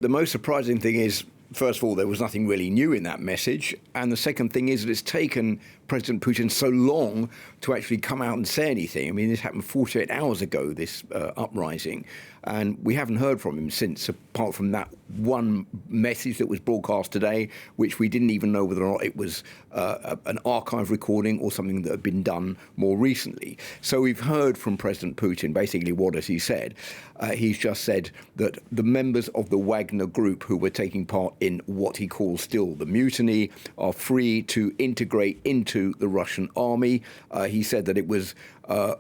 The most surprising thing is, first of all, there was nothing really new in that message. And the second thing is that it's taken President Putin so long to actually come out and say anything. I mean, this happened 48 hours ago, this uprising. And we haven't heard from him since, apart from that one message that was broadcast today, which we didn't even know whether or not it was an archive recording or something that had been done more recently. So we've heard from President Putin. Basically, what has he said? He's just said that the members of the Wagner Group who were taking part in what he calls still the mutiny are free to integrate into the Russian army. He said that it was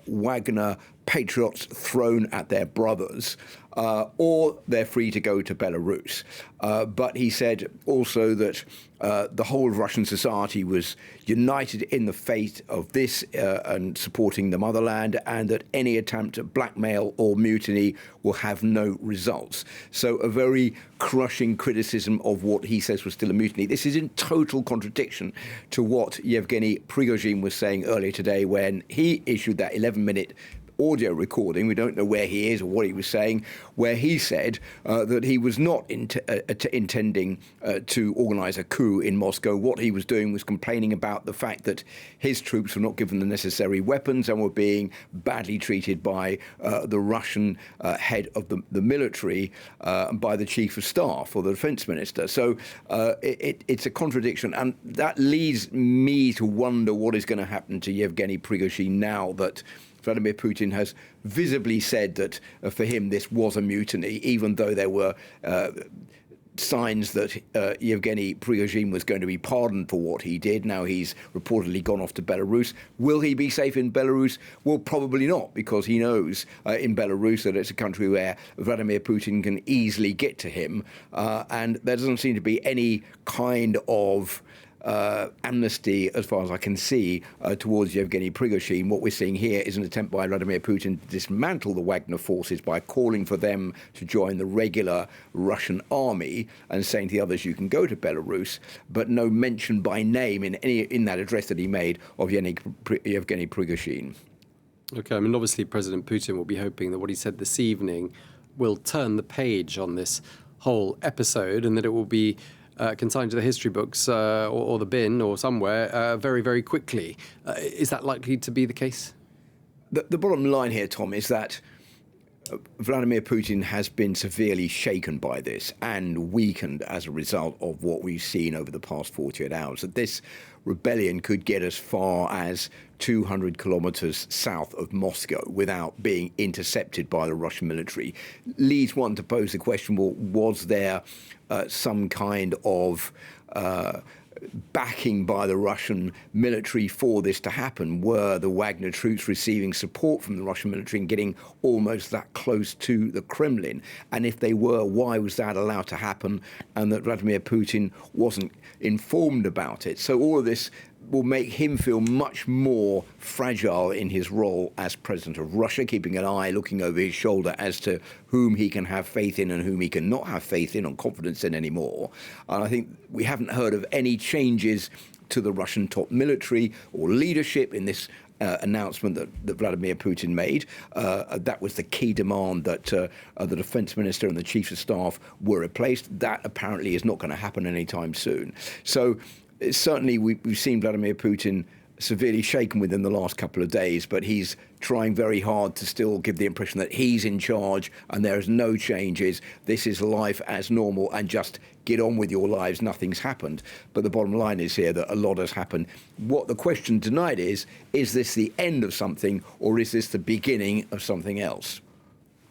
Wagner patriots thrown at their brothers, or they're free to go to Belarus. But he said also that the whole of Russian society was united in the fate of this and supporting the motherland, and that any attempt at blackmail or mutiny will have no results. So a very crushing criticism of what he says was still a mutiny. This is in total contradiction to what Yevgeny Prigozhin was saying earlier today when he issued that 11-minute audio recording. We don't know where he is or what he was saying, where he said that he was not intending to organize a coup in Moscow. What he was doing was complaining about the fact that his troops were not given the necessary weapons and were being badly treated by the Russian head of the military, by the chief of staff or the defense minister. So it's a contradiction. And that leads me to wonder what is going to happen to Yevgeny Prigozhin now that Vladimir Putin has visibly said that for him this was a mutiny, even though there were signs that Yevgeny Prigozhin was going to be pardoned for what he did. Now he's reportedly gone off to Belarus. Will he be safe in Belarus? Well, probably not, because he knows in Belarus that it's a country where Vladimir Putin can easily get to him. And there doesn't seem to be any kind of amnesty, as far as I can see, towards Yevgeny Prigozhin. What we're seeing here is an attempt by Vladimir Putin to dismantle the Wagner forces by calling for them to join the regular Russian army and saying to the others, you can go to Belarus, but no mention by name in that address that he made of Yevgeny Prigozhin. OK, I mean, obviously President Putin will be hoping that what he said this evening will turn the page on this whole episode and that it will be consigned to the history books or the bin or somewhere very, very quickly. Is that likely to be the case? The bottom line here, Tom, is that Vladimir Putin has been severely shaken by this and weakened as a result of what we've seen over the past 48 hours. That this rebellion could get as far as 200 kilometers south of Moscow without being intercepted by the Russian military leads one to pose the question, well, was there some kind of backing by the Russian military for this to happen? Were the Wagner troops receiving support from the Russian military and getting almost that close to the Kremlin? And if they were, why was that allowed to happen and that Vladimir Putin wasn't informed about it? So all of this will make him feel much more fragile in his role as president of Russia, keeping an eye, looking over his shoulder as to whom he can have faith in and whom he cannot have faith in or confidence in anymore. And I think we haven't heard of any changes to the Russian top military or leadership in this announcement that Vladimir Putin made. That was the key demand, that the defense minister and the chief of staff were replaced. That apparently is not going to happen anytime soon. So certainly we've seen Vladimir Putin severely shaken within the last couple of days, but he's trying very hard to still give the impression that he's in charge and there's no changes. This is life as normal and just get on with your lives. Nothing's happened. But the bottom line is here that a lot has happened. What the question tonight is this the end of something or is this the beginning of something else?